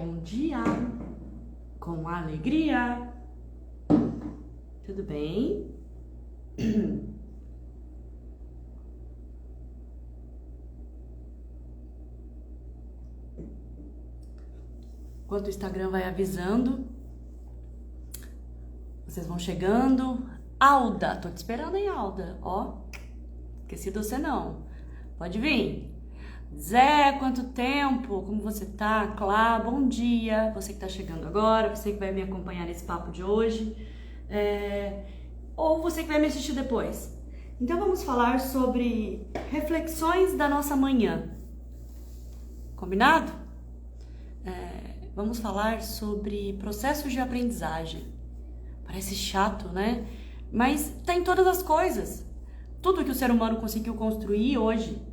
Bom dia, com alegria. Tudo bem? Enquanto o Instagram vai avisando, vocês vão chegando. Alda, tô te esperando, hein, Alda? Ó, esqueci de você não. Pode vir. Zé, quanto tempo? Como você tá? Clá, bom dia. Você que tá chegando agora, você que vai me acompanhar nesse papo de hoje, ou você que vai me assistir depois. Então vamos falar sobre reflexões da nossa manhã. Combinado? Vamos falar sobre processos de aprendizagem. Parece chato, né? Mas tá em todas as coisas. Tudo que o ser humano conseguiu construir hoje,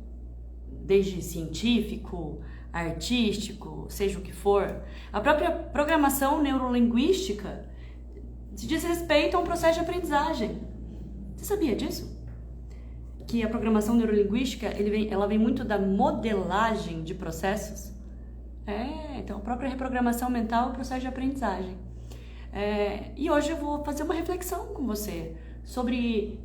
desde científico, artístico, seja o que for, a própria programação neurolinguística se diz respeito a um processo de aprendizagem. Você sabia disso? Que a programação neurolinguística, ela vem muito da modelagem de processos. Então a própria reprogramação mental é um processo de aprendizagem. E hoje eu vou fazer uma reflexão com você sobre,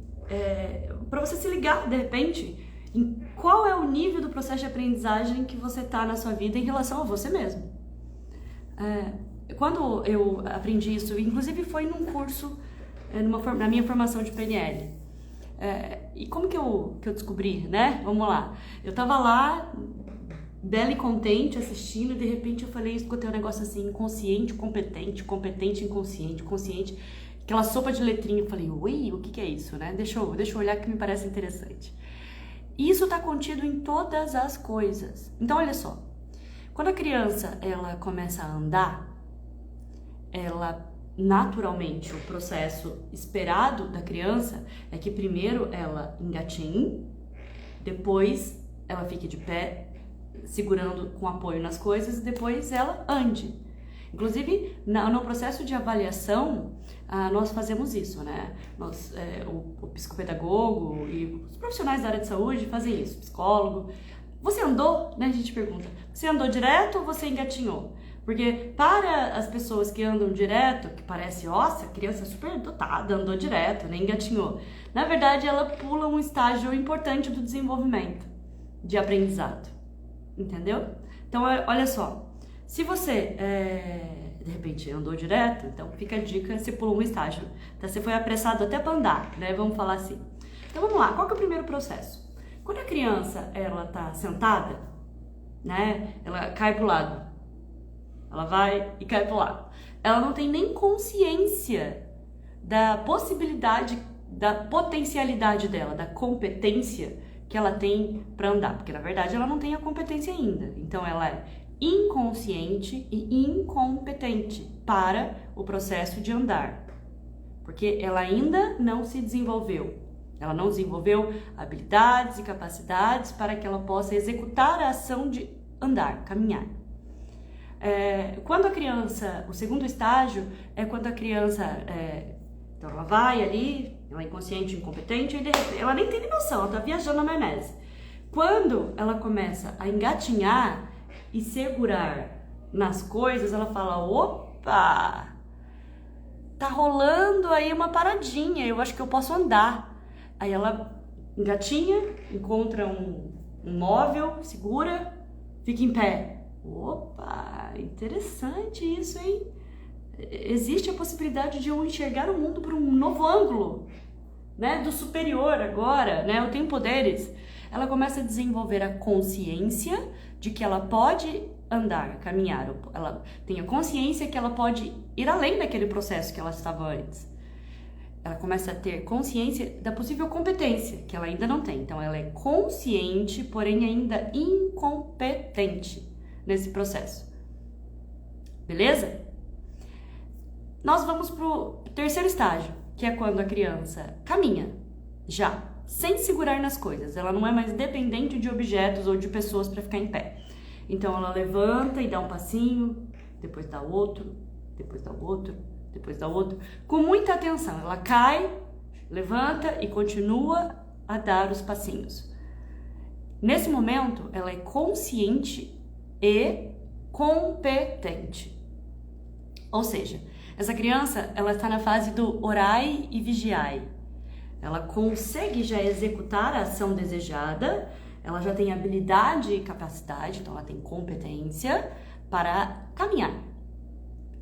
para você se ligar de repente, em qual é o nível do processo de aprendizagem que você está na sua vida em relação a você mesmo. Quando eu aprendi isso, inclusive foi num curso, na minha formação de PNL. E como que eu descobri, né? Vamos lá. Eu tava lá, bela e contente, assistindo, e de repente eu falei, escutei um negócio assim, inconsciente, competente, competente, inconsciente, consciente, aquela sopa de letrinha. Eu falei, ui, o que é isso, né? Deixa eu olhar que me parece interessante. Isso está contido em todas as coisas. Então, olha só. Quando a criança, ela começa a andar, ela, naturalmente, o processo esperado da criança é que primeiro ela engatinhe, depois ela fique de pé, segurando com apoio nas coisas, e depois ela ande. Inclusive, no processo de avaliação, nós fazemos isso, né? O psicopedagogo e os profissionais da área de saúde fazem isso, psicólogo. Você andou, né? A gente pergunta, você andou direto ou você engatinhou? Porque para as pessoas que andam direto, que parece, nossa, a criança é super dotada, andou direto, nem engatinhou. Na verdade, ela pula um estágio importante do desenvolvimento de aprendizado. Entendeu? Então, olha só. Se você, de repente, andou direto, então fica a dica, você pulou um estágio. Então, você foi apressado até para andar, né? Vamos falar assim. Então, vamos lá. Qual que é o primeiro processo? Quando a criança, ela tá sentada, né? Ela cai pro lado. Ela vai e cai pro lado. Ela não tem nem consciência da possibilidade, da potencialidade dela, da competência que ela tem para andar. Porque, na verdade, ela não tem a competência ainda. Então, ela é inconsciente e incompetente para o processo de andar, porque ela ainda não se desenvolveu, ela não desenvolveu habilidades e capacidades para que ela possa executar a ação de andar, caminhar. Quando a criança, o segundo estágio é quando a criança, então ela vai ali, ela é inconsciente, incompetente, e de repente, ela nem tem noção, ela está viajando na maionese. Quando ela começa a engatinhar e segurar nas coisas, ela fala, opa, tá rolando aí uma paradinha, eu acho que eu posso andar. Aí ela engatinha, encontra um móvel, segura, fica em pé. Opa, interessante isso, hein? Existe a possibilidade de eu enxergar o mundo por um novo ângulo, né? Do superior agora, né? Eu tenho poderes. Ela começa a desenvolver a consciência de que ela pode andar, caminhar. Ela tem a consciência que ela pode ir além daquele processo que ela estava antes. Ela começa a ter consciência da possível competência, que ela ainda não tem. Então, ela é consciente, porém ainda incompetente nesse processo. Beleza? Nós vamos pro terceiro estágio, que é quando a criança caminha, já, sem segurar nas coisas. Ela não é mais dependente de objetos ou de pessoas para ficar em pé. Então, ela levanta e dá um passinho, depois dá outro, depois dá outro, depois dá outro, com muita atenção. Ela cai, levanta e continua a dar os passinhos. Nesse momento, ela é consciente e competente. Ou seja, essa criança, ela está na fase do orai e vigiai. Ela consegue já executar a ação desejada, ela já tem habilidade e capacidade, então ela tem competência para caminhar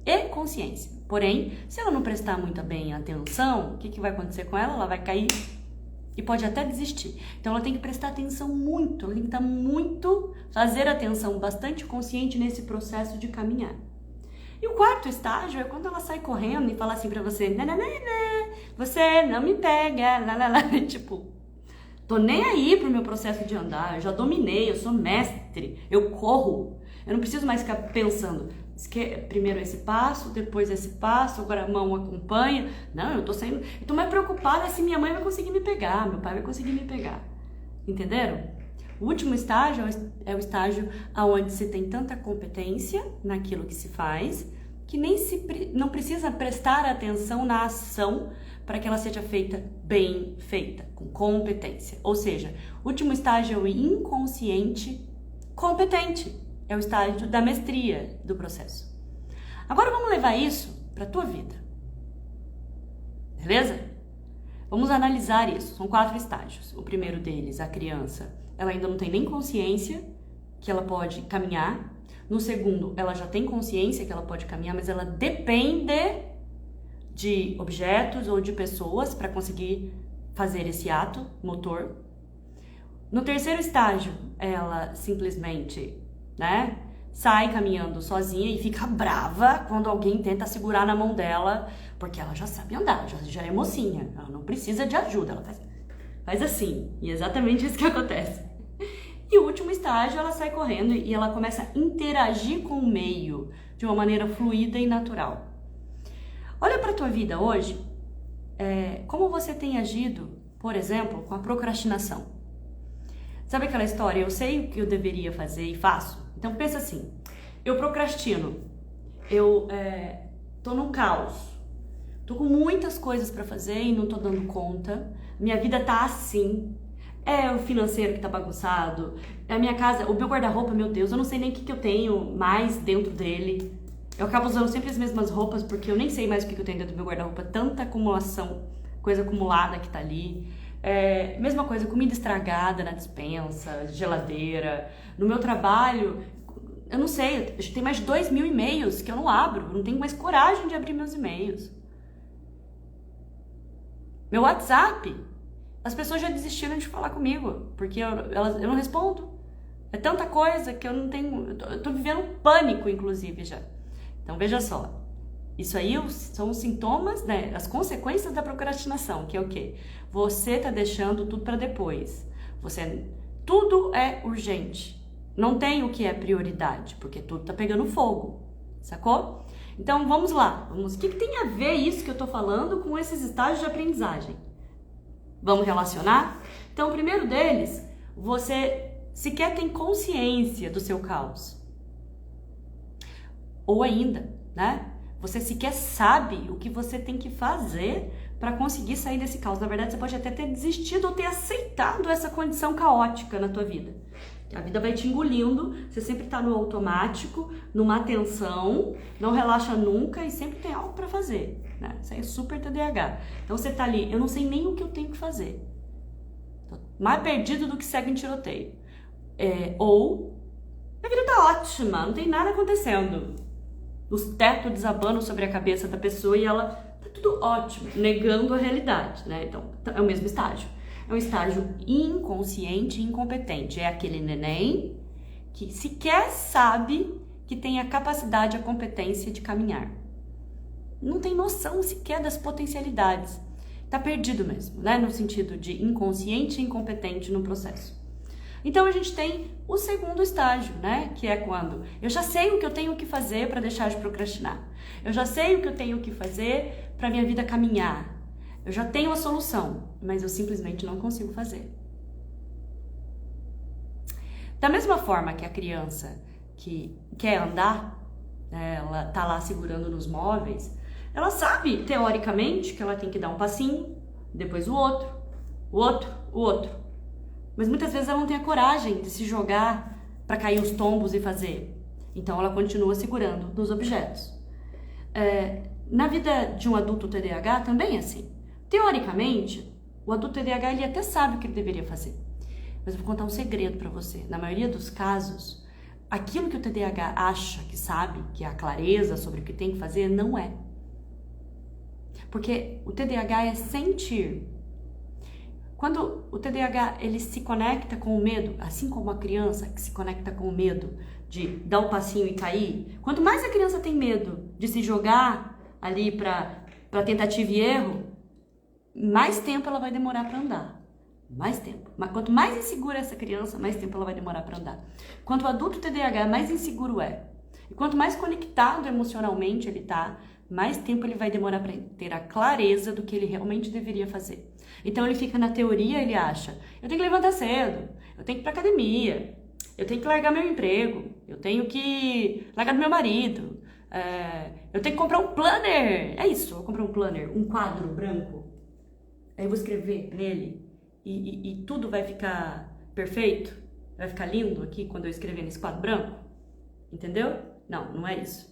e consciência. Porém, se ela não prestar muito bem atenção, o que vai acontecer com ela? Ela vai cair e pode até desistir. Então ela tem que prestar atenção muito, ela tem que estar muito, fazer atenção bastante consciente nesse processo de caminhar. E o quarto estágio é quando ela sai correndo e fala assim pra você, você não me pega, tipo, tô nem aí pro meu processo de andar, eu já dominei, eu sou mestre, eu corro, eu não preciso mais ficar pensando, primeiro esse passo, depois esse passo, agora a mão acompanha, não, eu tô mais preocupada se minha mãe vai conseguir me pegar, meu pai vai conseguir me pegar, entenderam? O último estágio é o estágio onde se tem tanta competência naquilo que se faz, que não precisa prestar atenção na ação para que ela seja feita bem feita, com competência. Ou seja, o último estágio é o inconsciente competente, é o estágio da mestria do processo. Agora vamos levar isso para a tua vida, beleza? Vamos analisar isso, são 4 estágios. O primeiro deles, a criança, ela ainda não tem nem consciência que ela pode caminhar. No segundo, ela já tem consciência que ela pode caminhar, mas ela depende de objetos ou de pessoas para conseguir fazer esse ato motor. No terceiro estágio, ela simplesmente, sai caminhando sozinha e fica brava quando alguém tenta segurar na mão dela, porque ela já sabe andar, já é mocinha, ela não precisa de ajuda, ela faz assim, e é exatamente isso que acontece. E o último estágio, ela sai correndo e ela começa a interagir com o meio de uma maneira fluida e natural. Olha para a tua vida hoje, como você tem agido, por exemplo, com a procrastinação. Sabe aquela história, eu sei o que eu deveria fazer e faço? Então pensa assim, eu procrastino, eu tô no caos, tô com muitas coisas para fazer e não tô dando conta, minha vida tá assim, é o financeiro que tá bagunçado, é a minha casa, o meu guarda-roupa, meu Deus, eu não sei nem o que eu tenho mais dentro dele, eu acabo usando sempre as mesmas roupas porque eu nem sei mais o que eu tenho dentro do meu guarda-roupa, tanta acumulação, coisa acumulada que tá ali. Mesma coisa, comida estragada na despensa, geladeira. No meu trabalho, eu não sei, tem mais de 2.000 e-mails que eu não abro, eu não tenho mais coragem de abrir meus e-mails. Meu WhatsApp, as pessoas já desistiram de falar comigo, porque eu não respondo. É tanta coisa que eu não tenho, eu tô vivendo um pânico, inclusive, já. Então, veja só. Isso aí são os sintomas, as consequências da procrastinação, que é o quê? Você tá deixando tudo para depois. Tudo é urgente. Não tem o que é prioridade, porque tudo tá pegando fogo, sacou? Então, vamos lá. O que tem a ver isso que eu tô falando com esses estágios de aprendizagem? Vamos relacionar? Então, o primeiro deles, você sequer tem consciência do seu caos. Ou ainda, você sequer sabe o que você tem que fazer para conseguir sair desse caos. Na verdade, você pode até ter desistido ou ter aceitado essa condição caótica na tua vida. A vida vai te engolindo, você sempre está no automático, numa tensão, não relaxa nunca e sempre tem algo para fazer. Isso aí é super TDAH. Então você tá ali, eu não sei nem o que eu tenho que fazer. Tô mais perdido do que cego em tiroteio. Ou, a vida tá ótima, não tem nada acontecendo. Os tetos desabando sobre a cabeça da pessoa e ela tá tudo ótimo, negando a realidade, Então, é o mesmo estágio. É um estágio inconsciente e incompetente. É aquele neném que sequer sabe que tem a capacidade, a competência de caminhar. Não tem noção sequer das potencialidades. Tá perdido mesmo, no sentido de inconsciente e incompetente no processo. Então, a gente tem o segundo estágio, que é quando eu já sei o que eu tenho que fazer para deixar de procrastinar. Eu já sei o que eu tenho que fazer para minha vida caminhar. Eu já tenho a solução, mas eu simplesmente não consigo fazer. Da mesma forma que a criança que quer andar, ela tá lá segurando nos móveis, ela sabe, teoricamente, que ela tem que dar um passinho, depois o outro, o outro, o outro. Mas muitas vezes ela não tem a coragem de se jogar para cair os tombos e fazer. Então ela continua segurando nos objetos. Na vida de um adulto TDAH também é assim. Teoricamente, o adulto TDAH ele até sabe o que ele deveria fazer. Mas eu vou contar um segredo para você. Na maioria dos casos, aquilo que o TDAH acha que sabe, que é a clareza sobre o que tem que fazer, não é. Porque o TDAH é sentir. Quando o TDAH ele se conecta com o medo, assim como a criança que se conecta com o medo de dar um passinho e cair, quanto mais a criança tem medo de se jogar ali para tentativa e erro, mais tempo ela vai demorar para andar. Mais tempo. Mas quanto mais insegura essa criança, mais tempo ela vai demorar para andar. Quanto o adulto TDAH mais inseguro é, e quanto mais conectado emocionalmente ele tá, mais tempo ele vai demorar para ter a clareza do que ele realmente deveria fazer. Então ele fica na teoria, ele acha, eu tenho que levantar cedo, eu tenho que ir pra academia, eu tenho que largar meu emprego, eu tenho que largar do meu marido, eu tenho que comprar um planner. É isso, eu vou comprar um planner, um quadro branco. Aí eu vou escrever nele e tudo vai ficar perfeito, vai ficar lindo aqui quando eu escrever nesse quadro branco. Entendeu? Não, não é isso.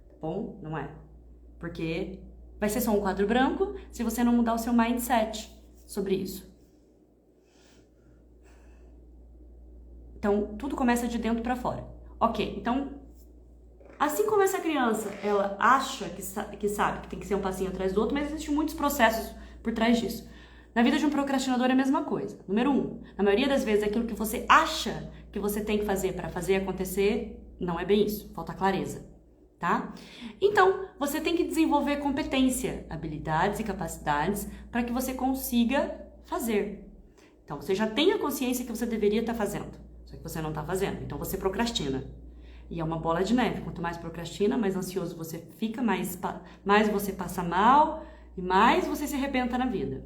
Tá bom? Não é. Porque vai ser só um quadro branco se você não mudar o seu mindset sobre isso. Então, tudo começa de dentro pra fora. Ok, então, assim como essa criança, ela acha que sabe que tem que ser um passinho atrás do outro, mas existem muitos processos por trás disso. Na vida de um procrastinador é a mesma coisa. Número 1, na maioria das vezes, aquilo que você acha que você tem que fazer para fazer acontecer, não é bem isso, falta clareza, tá? Então, você tem que desenvolver competência, habilidades e capacidades para que você consiga fazer. Então, você já tem a consciência que você deveria estar fazendo, só que você não está fazendo, então você procrastina. E é uma bola de neve, quanto mais procrastina, mais ansioso você fica, mais você passa mal e mais você se arrebenta na vida.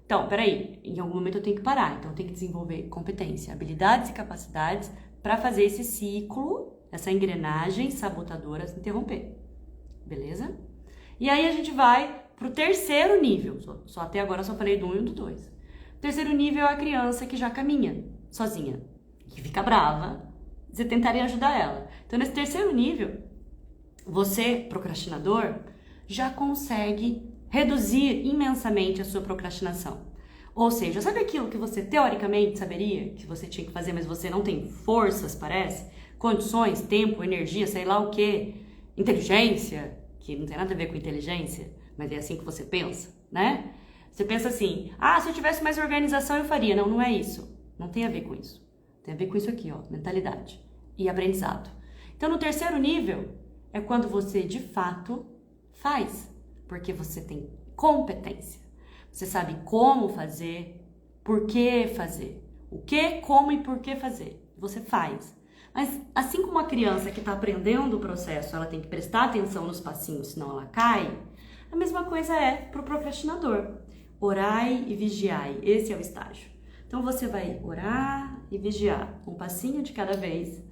Então, peraí, em algum momento eu tenho que parar, então eu tenho que desenvolver competência, habilidades e capacidades para fazer esse ciclo, essa engrenagem sabotadora se interromper, beleza? E aí a gente vai pro terceiro nível, só até agora eu só falei do 1 e do 2. O terceiro nível é a criança que já caminha sozinha, que fica brava, você tentaria ajudar ela. Então nesse terceiro nível, você, procrastinador, já consegue reduzir imensamente a sua procrastinação. Ou seja, sabe aquilo que você teoricamente saberia que você tinha que fazer, mas você não tem forças, parece? Condições, tempo, energia, sei lá o quê, inteligência, que não tem nada a ver com inteligência, mas é assim que você pensa, né? Você pensa assim, se eu tivesse mais organização eu faria. Não, não é isso. Não tem a ver com isso. Tem a ver com isso aqui, ó, mentalidade e aprendizado. Então, no terceiro nível, é quando você, de fato, faz. Porque você tem competência. Você sabe como fazer, por que fazer. O que, como e por que fazer. Você faz. Mas assim como a criança que está aprendendo o processo, ela tem que prestar atenção nos passinhos, senão ela cai, a mesma coisa é para o procrastinador. Orai e vigiai. Esse é o estágio. Então você vai orar e vigiar, um passinho de cada vez,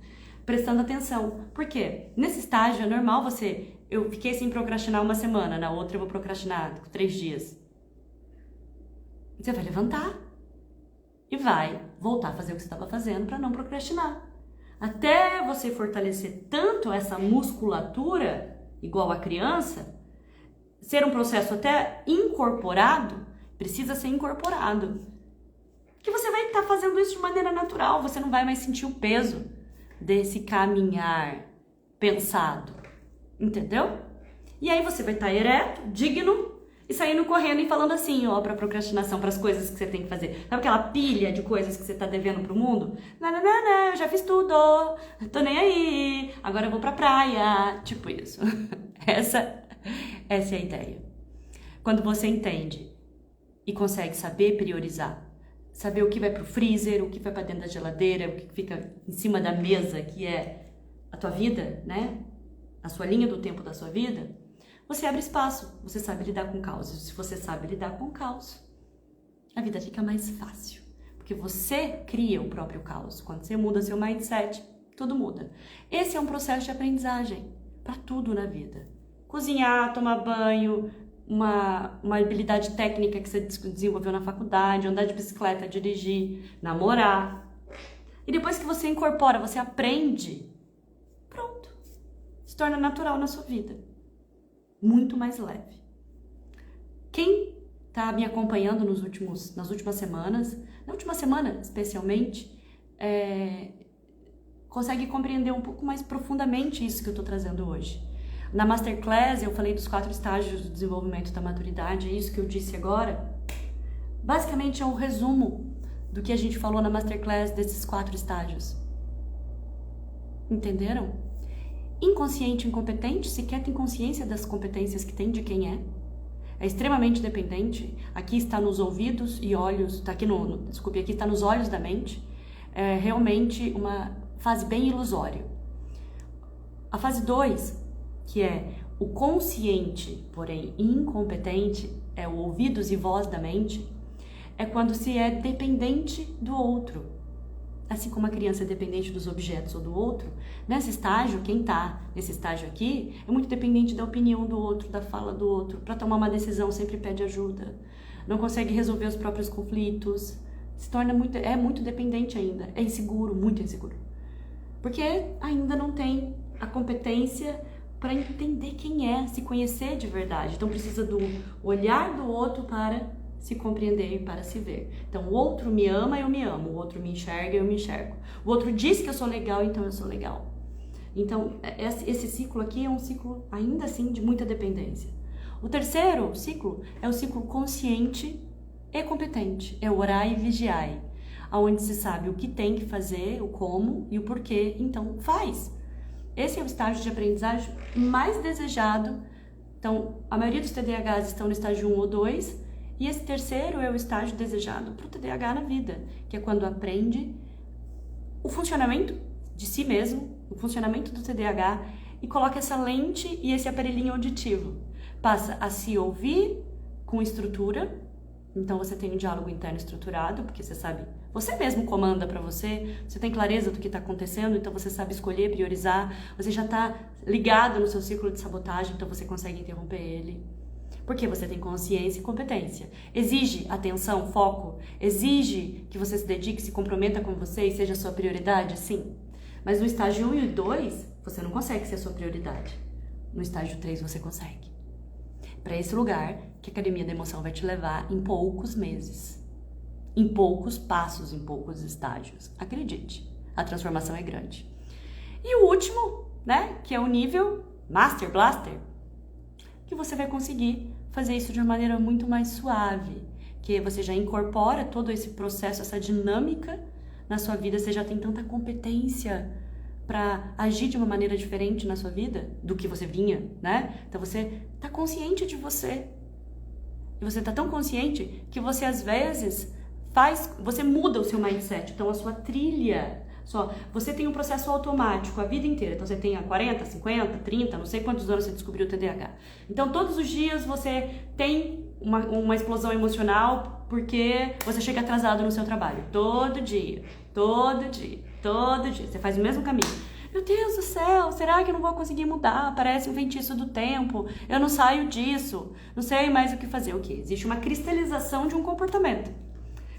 prestando atenção. Por quê? Nesse estágio é normal eu fiquei sem procrastinar uma semana, na outra eu vou procrastinar 3 dias. Você vai levantar e vai voltar a fazer o que você estava fazendo para não procrastinar. Até você fortalecer tanto essa musculatura, igual a criança, ser um processo até incorporado, precisa ser incorporado. Que você vai estar fazendo isso de maneira natural, você não vai mais sentir o peso desse caminhar pensado. Entendeu? E aí você vai estar ereto, digno e saindo correndo e falando assim, ó, pra procrastinação, pras coisas que você tem que fazer. Sabe aquela pilha de coisas que você tá devendo pro mundo? Não, eu já fiz tudo, tô nem aí, agora eu vou pra praia. Tipo isso. Essa é a ideia. Quando você entende e consegue saber priorizar, saber o que vai pro freezer, o que vai pra dentro da geladeira, o que fica em cima da mesa, que é a tua vida, né? A sua linha do tempo da sua vida, você abre espaço, você sabe lidar com o caos. E se você sabe lidar com o caos, a vida fica mais fácil. Porque você cria o próprio caos. Quando você muda seu mindset, tudo muda. Esse é um processo de aprendizagem para tudo na vida. Cozinhar, tomar banho, uma habilidade técnica que você desenvolveu na faculdade, andar de bicicleta, dirigir, namorar. E depois que você incorpora, você aprende se torna natural na sua vida. Muito mais leve. Quem está me acompanhando nas últimas semanas, na última semana especialmente, consegue compreender um pouco mais profundamente isso que eu estou trazendo hoje. Na Masterclass eu falei dos 4 estágios do desenvolvimento da maturidade, é isso que eu disse agora. Basicamente é um resumo do que a gente falou na Masterclass desses 4 estágios. Entenderam? Inconsciente e incompetente, sequer tem consciência das competências que tem, de quem é. É extremamente dependente. Aqui está nos ouvidos e olhos, aqui está nos olhos da mente. É realmente uma fase bem ilusória. A fase 2, que é o consciente, porém incompetente, é o ouvidos e voz da mente, é quando se é dependente do outro. Assim como a criança é dependente dos objetos ou do outro, nesse estágio, quem está nesse estágio aqui é muito dependente da opinião do outro, da fala do outro. Para tomar uma decisão sempre pede ajuda, não consegue resolver os próprios conflitos, se torna muito dependente ainda, é inseguro, muito inseguro. Porque ainda não tem a competência para entender quem é, se conhecer de verdade. Então precisa do olhar do outro para se compreender e para se ver. Então o outro me ama, eu me amo. O outro me enxerga, eu me enxergo. O outro diz que eu sou legal, então eu sou legal. Então esse ciclo aqui é um ciclo ainda assim de muita dependência. O terceiro ciclo é o ciclo consciente e competente. É o orai e vigiai, onde se sabe o que tem que fazer, o como e o porquê, então faz. Esse é o estágio de aprendizagem mais desejado. Então, a maioria dos TDAHs estão no estágio 1 ou 2, e esse terceiro é o estágio desejado para o TDAH na vida, que é quando aprende o funcionamento de si mesmo, o funcionamento do TDAH, e coloca essa lente e esse aparelhinho auditivo. Passa a se ouvir com estrutura. Então você tem um diálogo interno estruturado, porque você sabe, você mesmo comanda para você tem clareza do que está acontecendo, então você sabe escolher, priorizar, você já está ligado no seu ciclo de sabotagem, então você consegue interromper ele. Porque você tem consciência e competência. Exige atenção, foco, exige que você se dedique, se comprometa com você e seja a sua prioridade, sim. Mas no estágio 1 e 2, você não consegue ser a sua prioridade. No estágio 3 você consegue. Para esse lugar que a Academia da Emoção vai te levar em poucos meses, em poucos passos, em poucos estágios. Acredite, a transformação é grande. E o último, né, que é o nível Master Blaster, que você vai conseguir fazer isso de uma maneira muito mais suave, que você já incorpora todo esse processo, essa dinâmica na sua vida, você já tem tanta competência para agir de uma maneira diferente na sua vida do que você vinha, né? Então você tá consciente de você. E você tá tão consciente que você às vezes você muda o seu mindset. Então a sua trilha, você tem um processo automático a vida inteira. Então você tem 40, 50, 30, não sei quantos anos você descobriu o TDAH. Então todos os dias você tem uma explosão emocional porque você chega atrasado no seu trabalho. Todo dia. Você faz o mesmo caminho. Meu Deus do céu, será que eu não vou conseguir mudar? Parece um feitiço do tempo. Eu não saio disso. Não sei mais o que fazer. O quê? Existe uma cristalização de um comportamento.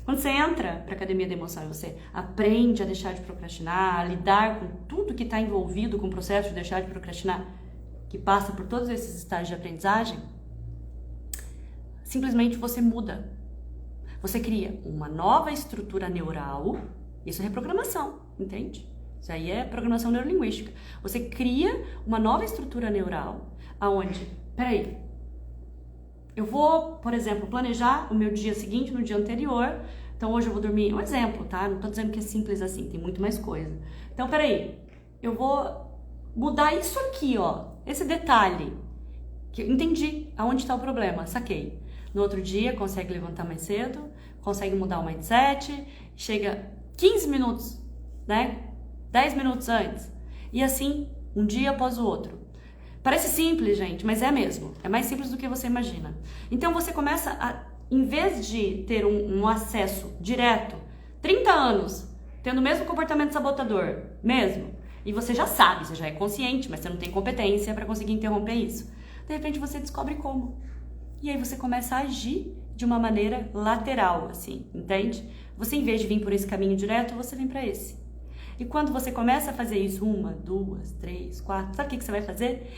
Quando você entra para a Academia da Emoção e você aprende a deixar de procrastinar, a lidar com tudo que está envolvido com o processo de deixar de procrastinar, que passa por todos esses estágios de aprendizagem, simplesmente você muda. Você cria uma nova estrutura neural. Isso é reprogramação, entende? Isso aí é programação neurolinguística. Você cria uma nova estrutura neural, aonde, peraí, eu vou, por exemplo, planejar o meu dia seguinte no dia anterior. Então hoje eu vou dormir, um exemplo, tá? Não tô dizendo que é simples assim, tem muito mais coisa. Então peraí, eu vou mudar isso aqui, ó, esse detalhe. Que eu entendi aonde está o problema, saquei. No outro dia consegue levantar mais cedo, consegue mudar o mindset, chega 15 minutos, né? 10 minutos antes. E assim, um dia após o outro. Parece simples, gente, mas é mesmo. É mais simples do que você imagina. Então você começa a, em vez de ter um acesso direto, 30 anos, tendo o mesmo comportamento sabotador, mesmo, e você já sabe, você já é consciente, mas você não tem competência para conseguir interromper isso. De repente você descobre como. E aí você começa a agir de uma maneira lateral, assim, entende? Você, em vez de vir por esse caminho direto, você vem para esse. E quando você começa a fazer isso, 1, 2, 3, 4, sabe o que você vai fazer?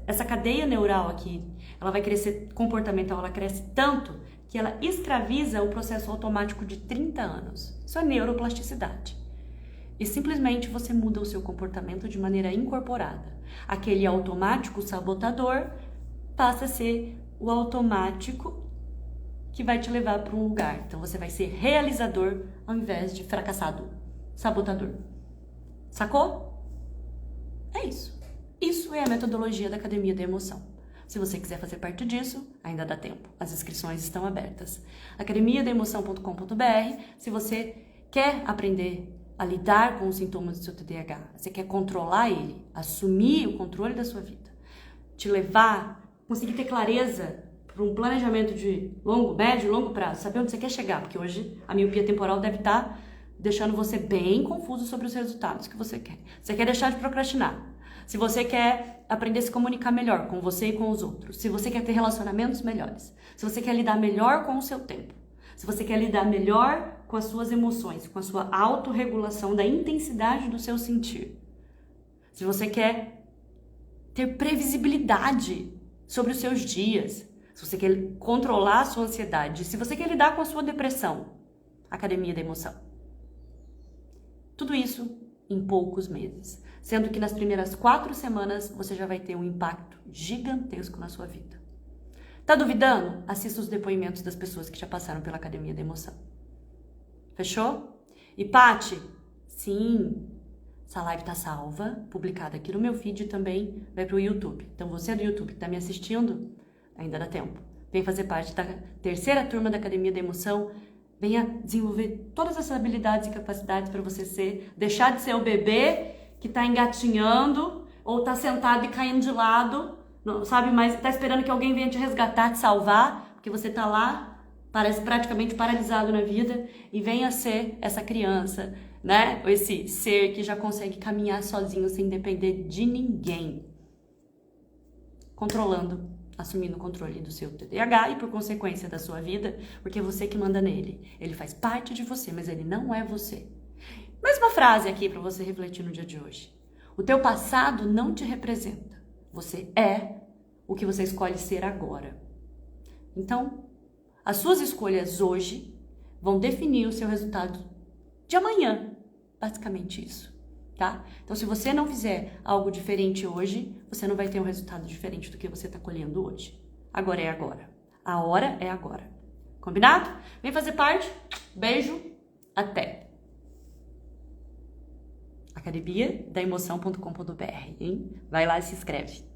Essa cadeia neural aqui, ela vai crescer, comportamental, ela cresce tanto que ela escraviza o processo automático de 30 anos. Isso é neuroplasticidade. E simplesmente você muda o seu comportamento de maneira incorporada. Aquele automático sabotador passa a ser o automático que vai te levar para um lugar. Então você vai ser realizador ao invés de fracassado, sabotador. Sacou? É isso. Isso é a metodologia da Academia da Emoção. Se você quiser fazer parte disso, ainda dá tempo. As inscrições estão abertas. academiadaemoção.com.br. Se você quer aprender a lidar com os sintomas do seu TDAH, você quer controlar ele, assumir o controle da sua vida, te levar, conseguir ter clareza para um planejamento de longo, médio e longo prazo, saber onde você quer chegar, porque hoje a miopia temporal deve estar deixando você bem confuso sobre os resultados que você quer. Você quer deixar de procrastinar. Se você quer aprender a se comunicar melhor com você e com os outros, se você quer ter relacionamentos melhores, se você quer lidar melhor com o seu tempo, se você quer lidar melhor com as suas emoções, com a sua autorregulação da intensidade do seu sentir, se você quer ter previsibilidade sobre os seus dias, se você quer controlar a sua ansiedade, se você quer lidar com a sua depressão, Academia da Emoção. Tudo isso em poucos meses. Sendo que nas primeiras 4 semanas você já vai ter um impacto gigantesco na sua vida. Tá duvidando? Assista os depoimentos das pessoas que já passaram pela Academia da Emoção. Fechou? E Paty, sim, essa live tá salva, publicada aqui no meu feed e também vai pro YouTube. Então você do YouTube que tá me assistindo, ainda dá tempo. Vem fazer parte da terceira turma da Academia da Emoção. Venha desenvolver todas essas habilidades e capacidades para você deixar de ser o bebê que tá engatinhando ou tá sentado e caindo de lado, não sabe mais, tá esperando que alguém venha te resgatar, te salvar, porque você tá lá, parece praticamente paralisado na vida, e venha ser essa criança, né? Esse ser que já consegue caminhar sozinho sem depender de ninguém, controlando, assumindo o controle do seu TDAH e por consequência da sua vida, porque é você que manda nele. Ele faz parte de você, mas ele não é você. Mesma frase aqui para você refletir no dia de hoje. O teu passado não te representa. Você é o que você escolhe ser agora. Então, as suas escolhas hoje vão definir o seu resultado de amanhã. Basicamente isso, tá? Então, se você não fizer algo diferente hoje, você não vai ter um resultado diferente do que você está colhendo hoje. Agora é agora. A hora é agora. Combinado? Vem fazer parte. Beijo. Até. academiadaemoção.com.br, hein? Vai lá e se inscreve.